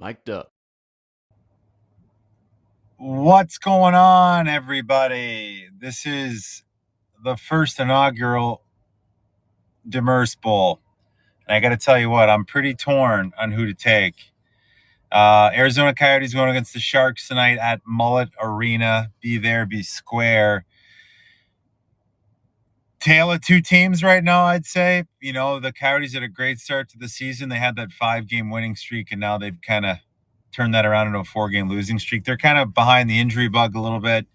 Mic'd up. What's going on, everybody? This is the first inaugural Demers Bowl. And I got to tell you what, I'm pretty torn on who to take. Arizona Coyotes going against the Sharks tonight at Mullet Arena. Be there, be square. Tale of two teams right now, I'd say. You know, the Coyotes had a great start to the season. They had that 5-game winning streak, and now they've kind of turned that around into a 4-game losing streak. They're kind of behind the injury bug a little bit,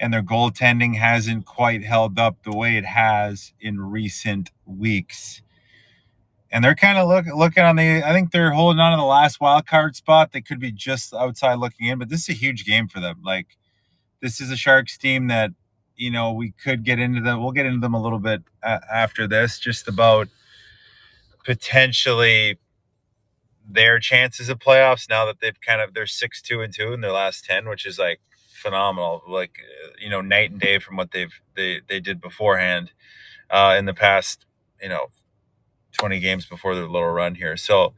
and their goaltending hasn't quite held up the way it has in recent weeks. And they're kind of looking on I think they're holding on to the last wild card spot. They could be just outside looking in, but this is a huge game for them. Like, this is a Sharks team that, we could get into them. We'll get into them a little bit after this, just about potentially their chances of playoffs now that they're 6-2-2 in their last 10, which is like phenomenal. Like, night and day from what they did beforehand in the past, 20 games before their little run here. So,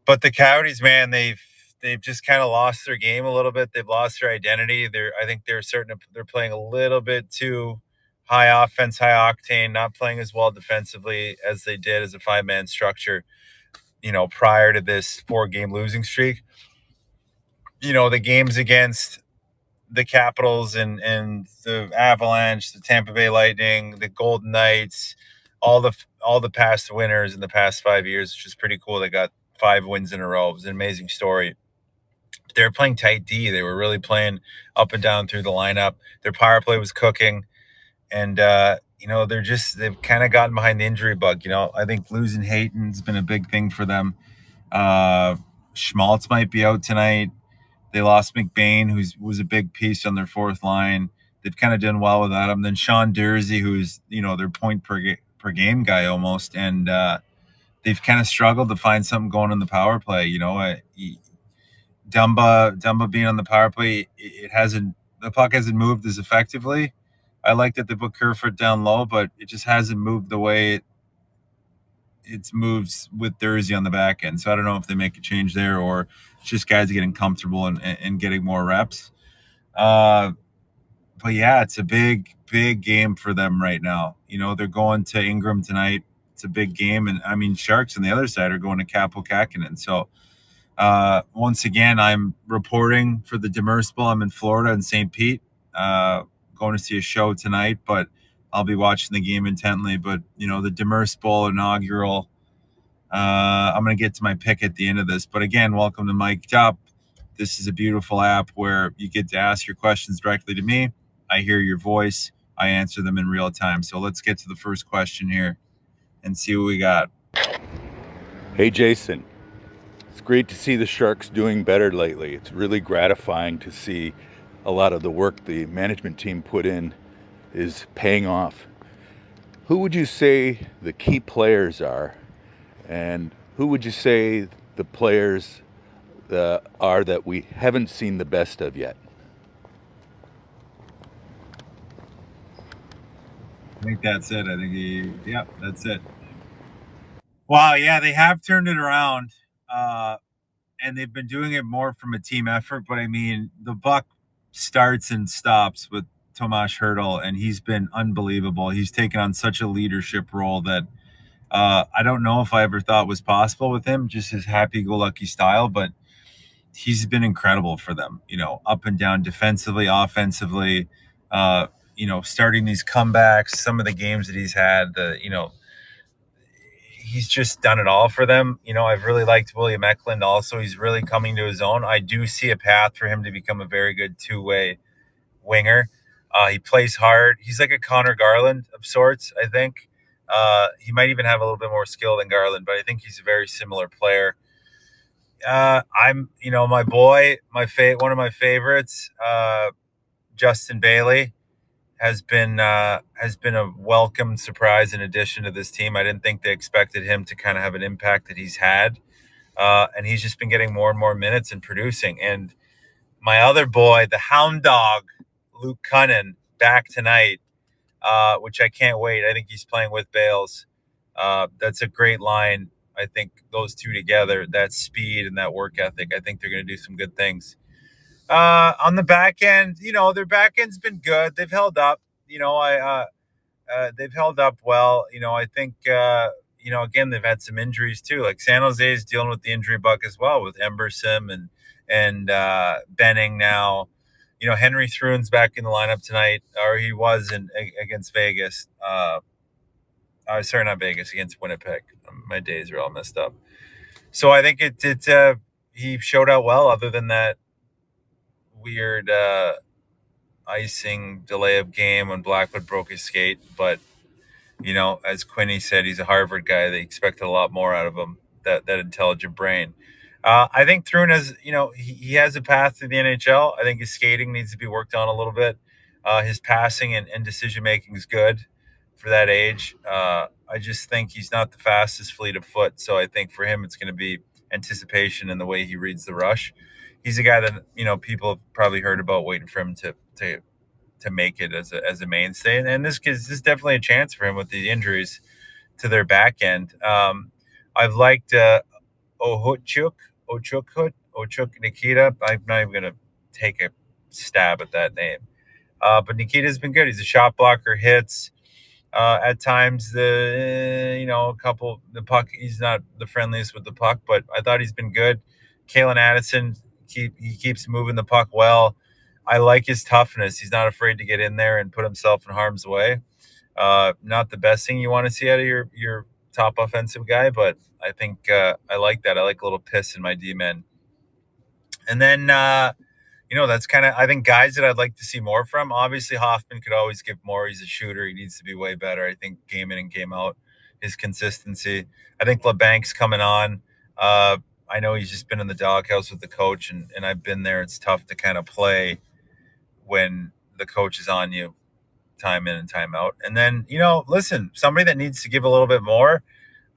but the Coyotes, man, they've just kind of lost their game a little bit. They've lost their identity. I think they're playing a little bit too high offense, high octane, not playing as well defensively as they did as a 5-man structure, prior to this 4-game losing streak. The games against the Capitals and the Avalanche, the Tampa Bay Lightning, the Golden Knights, all the past winners in the past 5 years, which is pretty cool. They got 5 wins in a row. It was an amazing story. They were playing tight D. They were really playing up and down through the lineup. Their power play was cooking, and they've kind of gotten behind the injury bug. I think losing Hayton's been a big thing for them. Schmaltz might be out tonight. They lost McBain, who was a big piece on their fourth line. They've kind of done well without him. Then Sean Dursey, who's their point per game guy almost, and they've kind of struggled to find something going in the power play. Dumba being on the power play, the puck hasn't moved as effectively. I like that they put Kerfoot down low, but it just hasn't moved the way it moves with Dursey on the back end. So I don't know if they make a change there or it's just guys getting comfortable and getting more reps. But yeah, it's a big game for them right now. They're going to Ingram tonight. It's a big game. And I mean, Sharks on the other side are going to Capo Kakinen. So once again, I'm reporting for the Demers Bowl. I'm in Florida in St. Pete, going to see a show tonight, but I'll be watching the game intently. But, the Demers Bowl inaugural, I'm going to get to my pick at the end of this. But again, welcome to Mic'd Up. This is a beautiful app where you get to ask your questions directly to me. I hear your voice. I answer them in real time. So let's get to the first question here and see what we got. Hey, Jason. It's great to see the Sharks doing better lately. It's really gratifying to see a lot of the work the management team put in is paying off. Who would you say the key players are? And who would you say the players are that we haven't seen the best of yet? I think that's it. That's it. Wow, yeah, they have turned it around, and they've been doing it more from a team effort. But I mean, the buck starts and stops with Tomas Hertl, and he's been unbelievable. He's taken on such a leadership role that I don't know if I ever thought was possible with him, just his happy-go-lucky style. But he's been incredible for them, up and down defensively, offensively, starting these comebacks, some of the games that he's had, he's just done it all for them. I've really liked William Eklund also. He's really coming to his own. I do see a path for him to become a very good two-way winger. He plays hard. He's like a Connor Garland of sorts, I think. He might even have a little bit more skill than Garland, but I think he's a very similar player. My boy, one of my favorites, Justin Bailey, has been a welcome surprise in addition to this team. I didn't think they expected him to kind of have an impact that he's had, and he's just been getting more and more minutes and producing. And my other boy, the hound dog, Luke Cunnin, back tonight, which I can't wait. I think he's playing with Bales. That's a great line. I think those two together, that speed and that work ethic, I think they're going to do some good things. On the back end, their back end's been good. They've held up. They've held up well. I think again they've had some injuries too. Like San Jose is dealing with the injury bug as well with Embersim and Benning now. Henry Thrun's back in the lineup tonight, or he was against Vegas. Sorry, not Vegas, against Winnipeg. My days are all messed up. So I think he showed out well. Other than that weird icing delay of game when Blackwood broke his skate, but as Quinny said, he's a Harvard guy. They expected a lot more out of him. That intelligent brain. I think Thrun has, he has a path to the NHL. I think his skating needs to be worked on a little bit. His passing and decision making is good for that age. I just think he's not the fastest fleet of foot. So I think for him, it's going to be anticipation and the way he reads the rush. He's a guy that people have probably heard about, waiting for him to make it as a mainstay. And this is definitely a chance for him with the injuries to their back end. I've liked Ohochuk, Ochuk Nikita. I'm not even going to take a stab at that name. But Nikita's been good. He's a shot blocker, hits. At times, a couple, the puck, he's not the friendliest with the puck, but I thought he's been good. Kalen Addison, he keeps moving the puck well. I like his toughness. He's not afraid to get in there and put himself in harm's way. Not the best thing you want to see out of your top offensive guy, but I think I like that. I like a little piss in my D men. And then that's kind of, I think, guys that I'd like to see more from. Obviously, Hoffman could always give more. He's a shooter. He needs to be way better. I think game in and game out, his consistency. I think LeBank's coming on. I know he's just been in the doghouse with the coach, and I've been there. It's tough to kind of play when the coach is on you time in and time out. And then, listen, somebody that needs to give a little bit more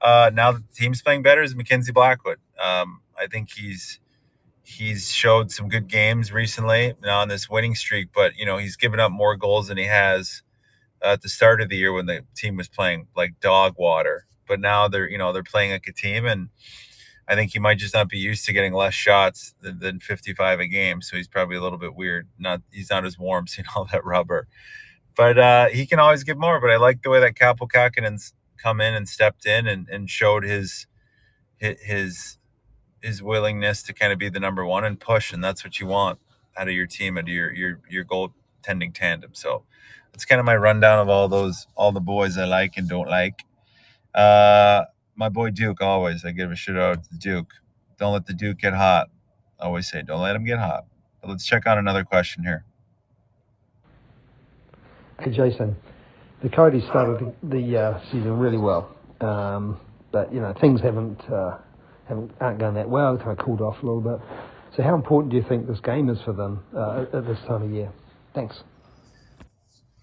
now that the team's playing better is Mackenzie Blackwood. I think he's showed some good games recently now on this winning streak, but he's given up more goals than he has at the start of the year when the team was playing like dog water. But now they're playing like a team, and I think he might just not be used to getting less shots than 55 a game. So he's probably a little bit weird. He's not as warm seeing all that rubber, but he can always give more. But I like the way that Kaapo Kähkönen's come in and stepped in and showed his willingness to kind of be the number one and push, and that's what you want out of your team, out of your goaltending tandem. So that's kind of my rundown of all the boys I like and don't like. My boy Duke, always I give a shout out to Duke. Don't let the Duke get hot. I always say don't let him get hot. But let's check on another question here. Hey Jason, the Coyotes started the season really well, but things aren't going that well. Kind of cooled off a little bit. So how important do you think this game is for them at this time of year? Thanks.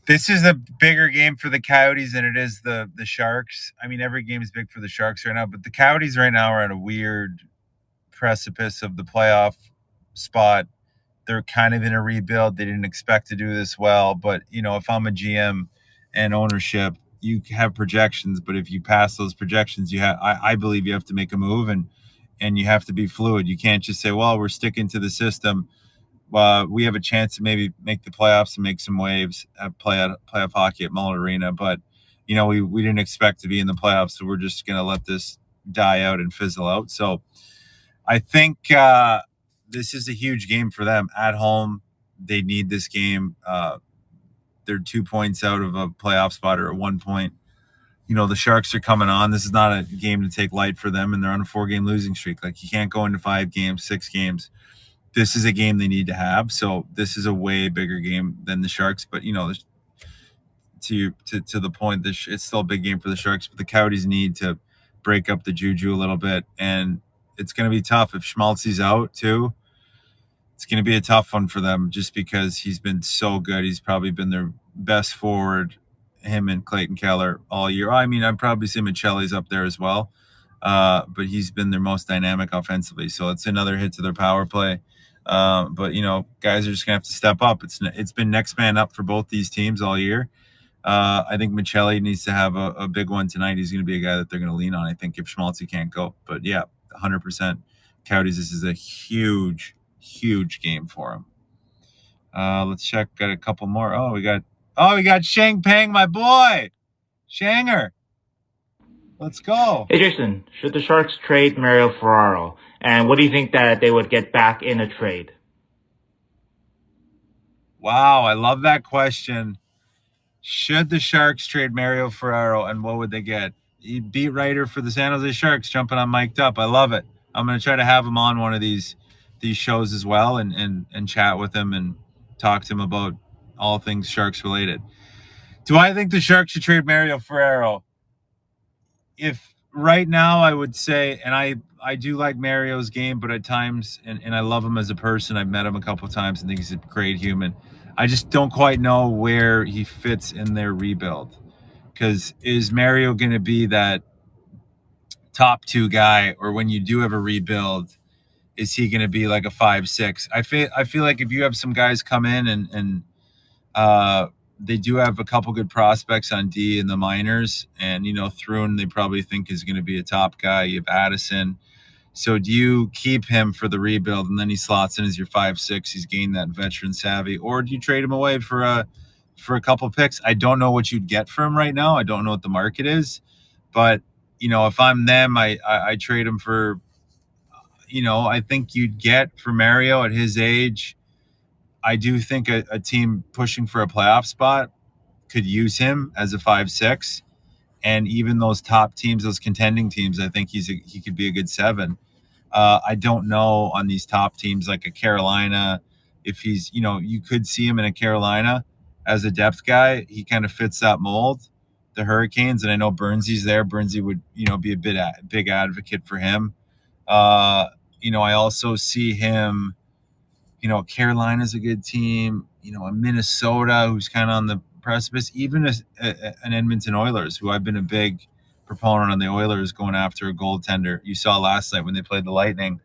This is a bigger game for the Coyotes than it is the Sharks. I mean, every game is big for the Sharks right now, but the Coyotes right now are at a weird precipice of the playoff spot. They're kind of in a rebuild. They didn't expect to do this well, but if I'm a GM and ownership, you have projections, but if you pass those projections, I believe you have to make a move, and you have to be fluid. You can't just say, well, we're sticking to the system. We have a chance to maybe make the playoffs and make some waves, playoff hockey at Mullet Arena, but we didn't expect to be in the playoffs, so we're just going to let this die out and fizzle out. So I think this is a huge game for them at home. They need this game. They're 2 points out of a playoff spot, or 1 point. The Sharks are coming on. This is not a game to take light for them, and they're on a 4-game losing streak. Like, you can't go into 5 games, 6 games. This is a game they need to have. So this is a way bigger game than the Sharks. But to the point, it's still a big game for the Sharks. But the Coyotes need to break up the juju a little bit, and it's going to be tough if Schmaltzy's out too. It's going to be a tough one for them, just because he's been so good. He's probably been their best forward, him and Clayton Keller, all year. I mean, I'd probably say Michelli's up there as well, but he's been their most dynamic offensively. So it's another hit to their power play. But guys are just gonna have to step up. It's been next man up for both these teams all year. I think Michelli needs to have a big one tonight. He's going to be a guy that they're going to lean on, I think, if Schmaltzy can't go. But yeah, 100%. Coyotes, this is a huge, huge game for him. Let's check. Got a couple more. We got Shang Peng, my boy. Shanger. Let's go. Hey, Jason, should the Sharks trade Mario Ferraro? And what do you think that they would get back in a trade? Wow, I love that question. Should the Sharks trade Mario Ferraro, and what would they get? Beat writer for the San Jose Sharks jumping on Mic'd Up. I love it. I'm going to try to have him on one of these shows as well and chat with him and talk to him about all things Sharks related. Do I think the Sharks should trade Mario Ferraro? If right now I would say, and I do like Mario's game, but at times, and I love him as a person. I've met him a couple of times and think he's a great human. I just don't quite know where he fits in their rebuild. Because is Mario going to be that top 2 guy, or when you do have a rebuild, is he going to be like a 5-6? I feel like if you have some guys come in and they do have a couple good prospects on D in the minors, and Thrun they probably think is going to be a top guy. You have Addison. So do you keep him for the rebuild and then he slots in as your 5-6? He's gained that veteran savvy, or do you trade him away for a couple picks? I don't know what you'd get for him right now. I don't know what the market is, but if I'm them, I trade him for. I think you'd get for Mario at his age. I do think a team pushing for a playoff spot could use him as a 5-6, and even those top teams, those contending teams, I think he could be a good 7. I don't know on these top teams like a Carolina, if he's, you could see him in a Carolina as a depth guy. He kind of fits that mold. The Hurricanes, and I know Burnsy's there. Burnsy would, be a big advocate for him. I also see him, Carolina's a good team, a Minnesota who's kind of on the precipice, even an Edmonton Oilers, who I've been a big proponent on the Oilers going after a goaltender. You saw last night when they played the Lightning,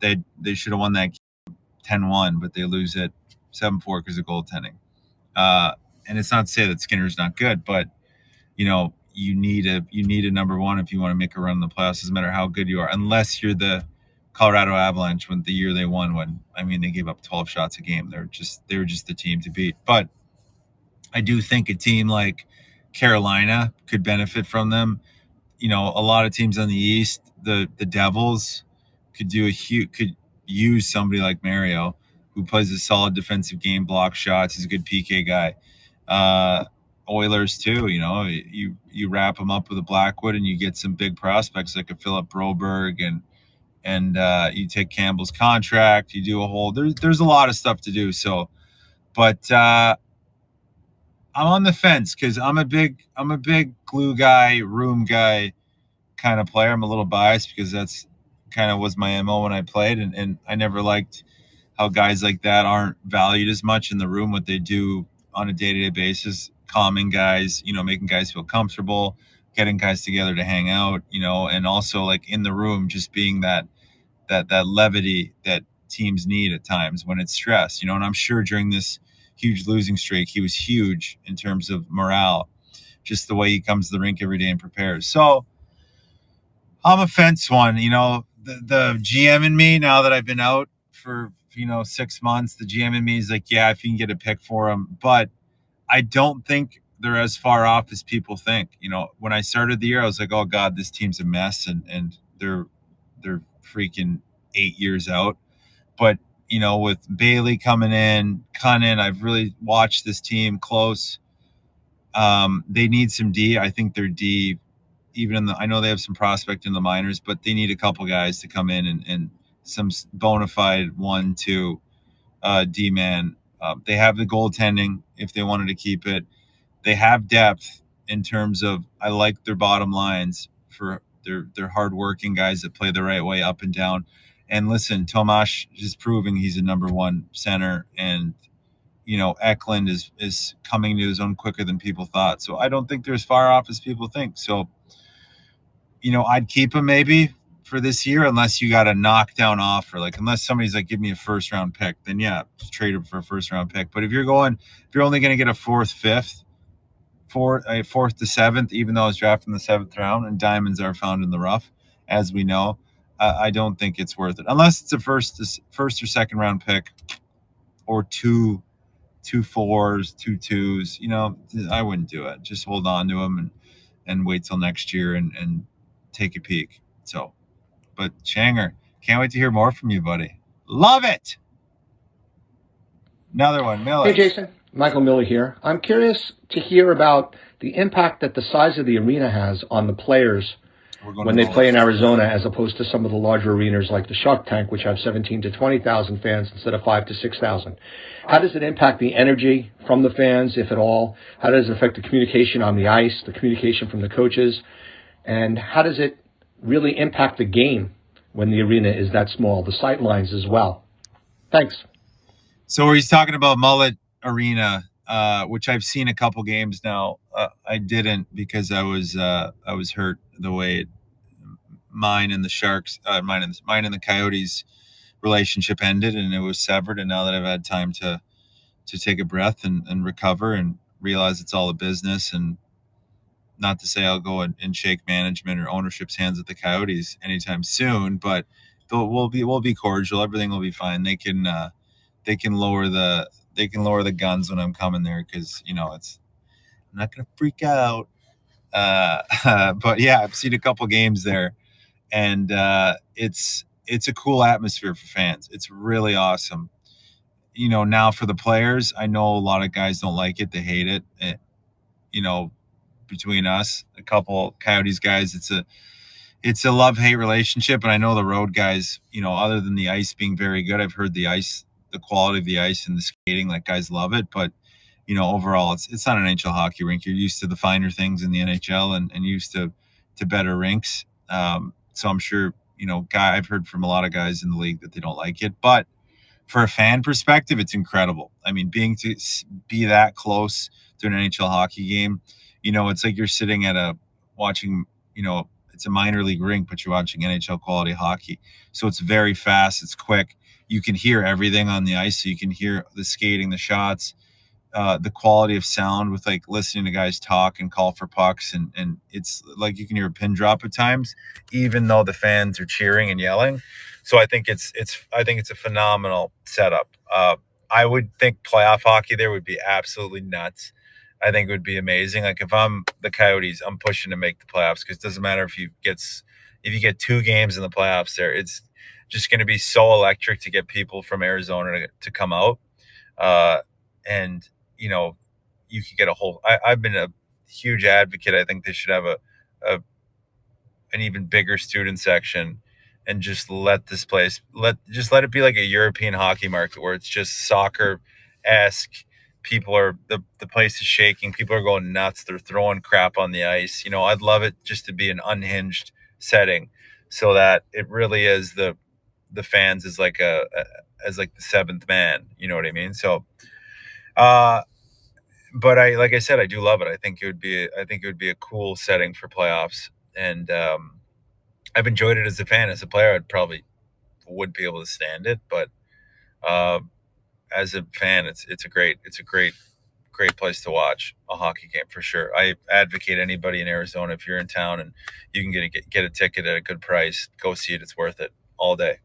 they should have won that game 10-1, but they lose it 7-4 because of goaltending. And it's not to say that Skinner's not good, but you need a number one if you want to make a run in the playoffs. Doesn't matter how good you are, unless you're the Colorado Avalanche when the year they won, they gave up 12 shots a game. They were just the team to beat. But I do think a team like Carolina could benefit from them. A lot of teams on the East, the Devils could use somebody like Mario, who plays a solid defensive game, block shots. He's a good PK guy. Oilers too, you wrap them up with a Blackwood and you get some big prospects like a Philip Broberg, and you take Campbell's contract. You do a whole there's a lot of stuff to do. So, but I'm on the fence because I'm a big glue guy, room guy kind of player. I'm a little biased because that's kind of was my MO when I played, and I never liked how guys like that aren't valued as much in the room, what they do on a day-to-day basis, calming guys, making guys feel comfortable, getting guys together to hang out, and also like in the room, just being that levity that teams need at times when it's stress, and I'm sure during this huge losing streak, he was huge in terms of morale, just the way he comes to the rink every day and prepares. So I'm a fence one, the GM in me, now that I've been out for 6 months, the GM in me is like, yeah, if you can get a pick for him, but I don't think they're as far off as people think. When I started the year, I was like, oh God, this team's a mess, and they're freaking 8 years out. But with Bailey coming in, Cunnin, I've really watched this team close. They need some D. I think their D, even I know they have some prospect in the minors, but they need a couple guys to come in and some bona fide 1-2 D-man. They have the goaltending if they wanted to keep it. They have depth in terms of, I like their bottom lines for their hardworking guys that play the right way up and down. And listen, Tomas is proving he's a number one center, and Eklund is coming to his own quicker than people thought. So I don't think they're as far off as people think. So I'd keep him maybe for this year, unless you got a knockdown offer, like unless somebody's like, give me a first round pick, then yeah, trade him for a first round pick. But if you're only going to get a 4th, 5th fourth to seventh, even though I was drafted in the 7th round, and diamonds are found in the rough, as we know. I don't think it's worth it unless it's a first or second round pick, or two 4s, 2 2s. I wouldn't do it. Just hold on to them and wait till next year and take a peek. So, but Shanger, can't wait to hear more from you, buddy. Love it. Another one, Miller. Hey, Jason. Michael Miller here. I'm curious to hear about the impact that the size of the arena has on the players when they play in Arizona, as opposed to some of the larger arenas like the Shark Tank, which have 17 to 20,000 fans instead of 5 to 6,000. How does it impact the energy from the fans, if at all? How does it affect the communication on the ice, the communication from the coaches? And how does it really impact the game when the arena is that small, the sight lines as well? Thanks. So he's talking about Mullet Arena, which I've seen a couple games now. I didn't, because I was hurt the way mine and the Sharks, mine and the Coyotes relationship ended, and it was severed. And now that I've had time to take a breath and recover and realize it's all a business, and not to say I'll go and shake management or ownership's hands at the Coyotes anytime soon, but we'll be cordial. Everything will be fine. They can lower the guns when I'm coming there, because I'm not gonna freak out. But yeah, I've seen a couple games there, and it's a cool atmosphere for fans. It's really awesome. Now for the players, I know a lot of guys don't like it. They hate it. Between us, a couple Coyotes guys, it's a love-hate relationship. And I know the road guys, other than the ice being very good, I've heard the quality of the ice and the skating, like, guys love it. But overall, it's not an NHL hockey rink. You're used to the finer things in the NHL, and used to better rinks. So I'm sure I've heard from a lot of guys in the league that they don't like it. But for a fan perspective, it's incredible. I mean, be that close to an NHL hockey game, it's like you're sitting watching, it's a minor league rink, but you're watching NHL quality hockey. So it's very fast. It's quick. You can hear everything on the ice. So you can hear the skating, the shots, the quality of sound with, like, listening to guys talk and call for pucks. And it's like you can hear a pin drop at times, even though the fans are cheering and yelling. So I think it's a phenomenal setup. I would think playoff hockey there would be absolutely nuts. I think it would be amazing. Like, if I'm the Coyotes, I'm pushing to make the playoffs, because it doesn't matter if you get 2 games in the playoffs there. It's just going to be so electric to get people from Arizona to come out. And you could get a whole. I've been a huge advocate. I think they should have an even bigger student section, and just let this place let it be like a European hockey market, where it's just soccer-esque. People are the place is shaking. People are going nuts. They're throwing crap on the ice. I'd love it just to be an unhinged setting, so that it really is the fans is like as like the seventh man. You know what I mean? So, but like I said, I do love it. I think it would be a cool setting for playoffs, and I've enjoyed it as a fan. As a player, I'd probably would be able to stand it, but as a fan, it's a great place to watch a hockey game, for sure. I advocate anybody in Arizona, if you're in town and you can get a ticket at a good price, go see it. It's worth it all day.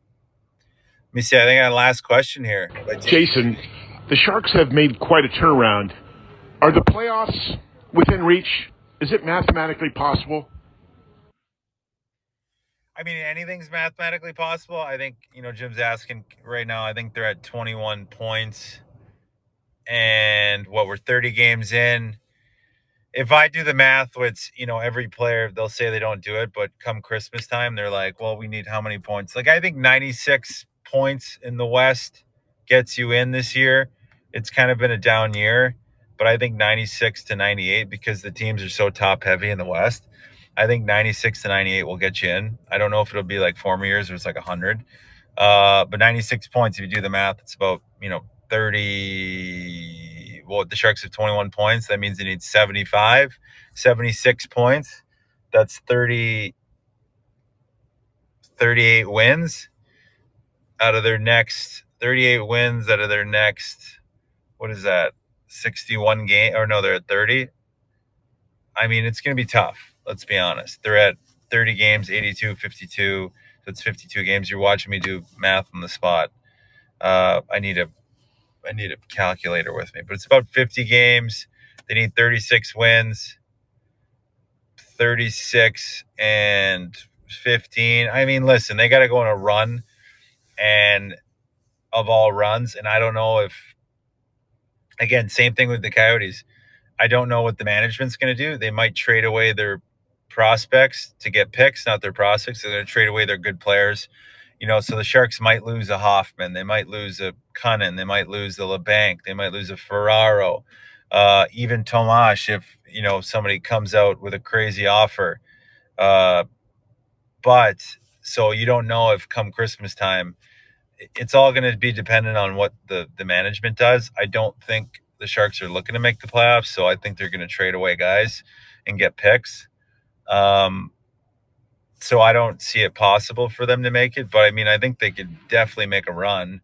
Let me see. I think I got a last question here. Jason, the Sharks have made quite a turnaround. Are the playoffs within reach? Is it mathematically possible? I mean, anything's mathematically possible. I think, Jim's asking right now, I think they're at 21 points. And we're 30 games in. If I do the math, it's, every player, they'll say they don't do it, but come Christmas time, they're like, well, we need how many points? Like, I think 96 points in the West gets you in this year. It's kind of been a down year, but I think 96 to 98, because the teams are so top heavy in the West, I think 96 to 98 will get you in. I don't know if it'll be like former years or it's like 100. But 96 points, if you do the math, it's about, 30. Well, the Sharks have 21 points. That means they need 76 points. That's 38 wins out of their next, what is that? 61 game, or no, they're at 30. I mean, it's going to be tough. Let's be honest. They're at 30 games, 82, 52. That's 52 games. You're watching me do math on the spot. I need a calculator with me, but it's about 50 games. They need 36 wins, 36 and 15. I mean, listen, they got to go on a run, and of all runs. And I don't know if, again, same thing with the Coyotes. I don't know what the management's going to do. They might trade away their prospects to get picks, not their prospects. They're going to trade away their good players. So the Sharks might lose a Hoffman. They might lose a Cunnin. They might lose a LeBanc. They might lose a Ferraro. Even Tomash, if, somebody comes out with a crazy offer. But so you don't know if come Christmas time, it's all going to be dependent on what the management does. I don't think the Sharks are looking to make the playoffs, so I think they're going to trade away guys and get picks. So I don't see it possible for them to make it, but I mean, I think they could definitely make a run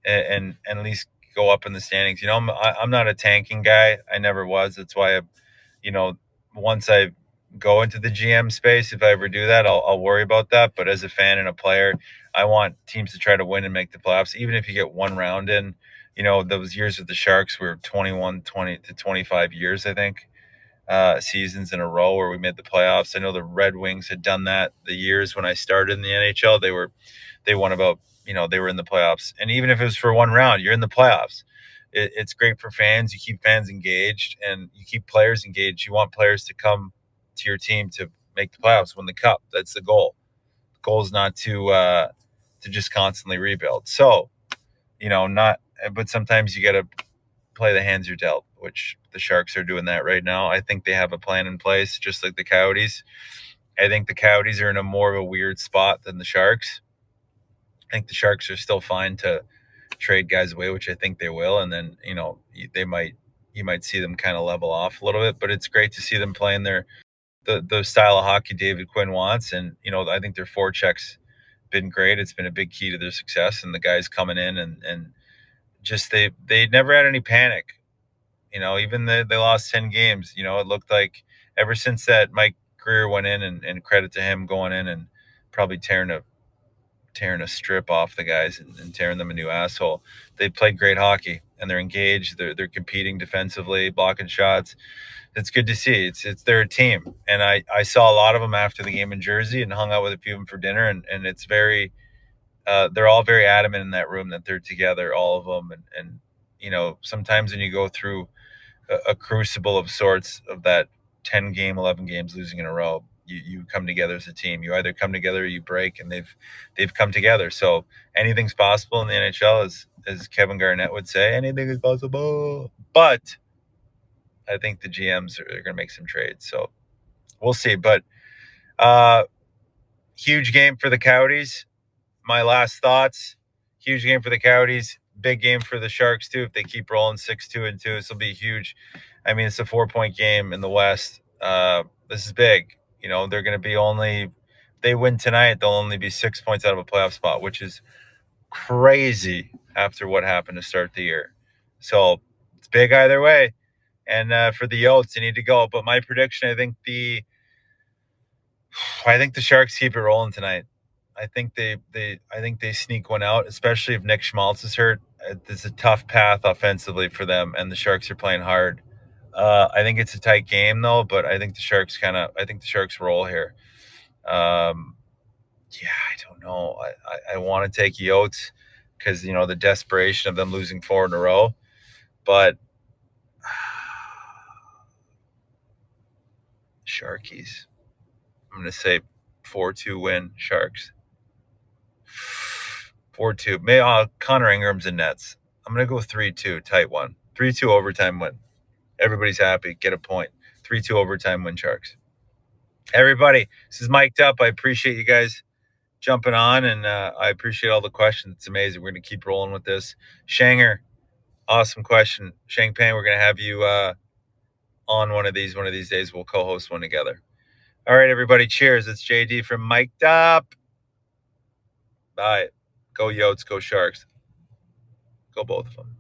and at least go up in the standings. I'm not a tanking guy. I never was. That's why once I go into the GM space, if I ever do that, I'll worry about that. But as a fan and a player, I want teams to try to win and make the playoffs, even if you get one round in. Those years with the Sharks were 20 to 25 years, I think, seasons in a row where we made the playoffs. I know the Red Wings had done that the years when I started in the NHL. They won about, they were in the playoffs. And even if it was for one round, you're in the playoffs. It's great for fans. You keep fans engaged and you keep players engaged. You want players to come to your team to make the playoffs, win the cup. That's the goal. The goal is not to just constantly rebuild. So, but sometimes you got to play the hands you're dealt, which the Sharks are doing that right now. I think they have a plan in place, just like the Coyotes. I think the Coyotes are in a more of a weird spot than the Sharks. I think the Sharks are still fine to trade guys away, which I think they will. And then, you might see them kind of level off a little bit, but it's great to see them playing the style of hockey David Quinn wants. And, I think their forecheck's been great. It's been a big key to their success, and the guys coming in and just, they never had any panic. Even they lost 10 games, it looked like ever since that Mike Greer went in, and credit to him going in and probably tearing a strip off the guys and tearing them a new asshole. They played great hockey, and they're engaged. They're competing defensively, blocking shots. It's good to see. It's their team. And I saw a lot of them after the game in Jersey and hung out with a few of them for dinner. And it's very, they're all very adamant in that room that they're together, all of them. And sometimes when you go through a crucible of sorts of that 10 game, 11 games losing in a row, you come together as a team. You either come together or you break, and they've come together. So anything's possible in the NHL, as Kevin Garnett would say. Anything is possible. But I think the GMs are going to make some trades. So we'll see. But huge game for the Coyotes. My last thoughts. Huge game for the Coyotes. Big game for the Sharks too. If they keep rolling 6-2-2, this will be huge. I mean, it's a 4-point game in the West. This is big. They're going to be if they win tonight, they'll only be 6 points out of a playoff spot, which is crazy after what happened to start the year. So it's big either way. And for the Yotes, they need to go. But my prediction, I think the Sharks keep it rolling tonight. I think they sneak one out, especially if Nick Schmaltz is hurt. It's a tough path offensively for them, and the Sharks are playing hard. I think it's a tight game though, but I think the Sharks roll here. I don't know. I want to take Yotes because the desperation of them losing 4 in a row, but Sharkies. I'm going to say 4-2 win Sharks. 4-2. Maybe Connor Ingram's in nets. I'm going to go 3-2, tight one. 3-2 overtime win. Everybody's happy. Get a point. 3-2 overtime win Sharks. Everybody, this is Mic'd Up. I appreciate you guys jumping on, and I appreciate all the questions. It's amazing. We're going to keep rolling with this. Shanger, awesome question. Shangpan, we're going to have you on one of these days. We'll co-host one together. All right, everybody. Cheers. It's JD from Mic'd Up. Bye. Go Yotes, go Sharks. Go both of them.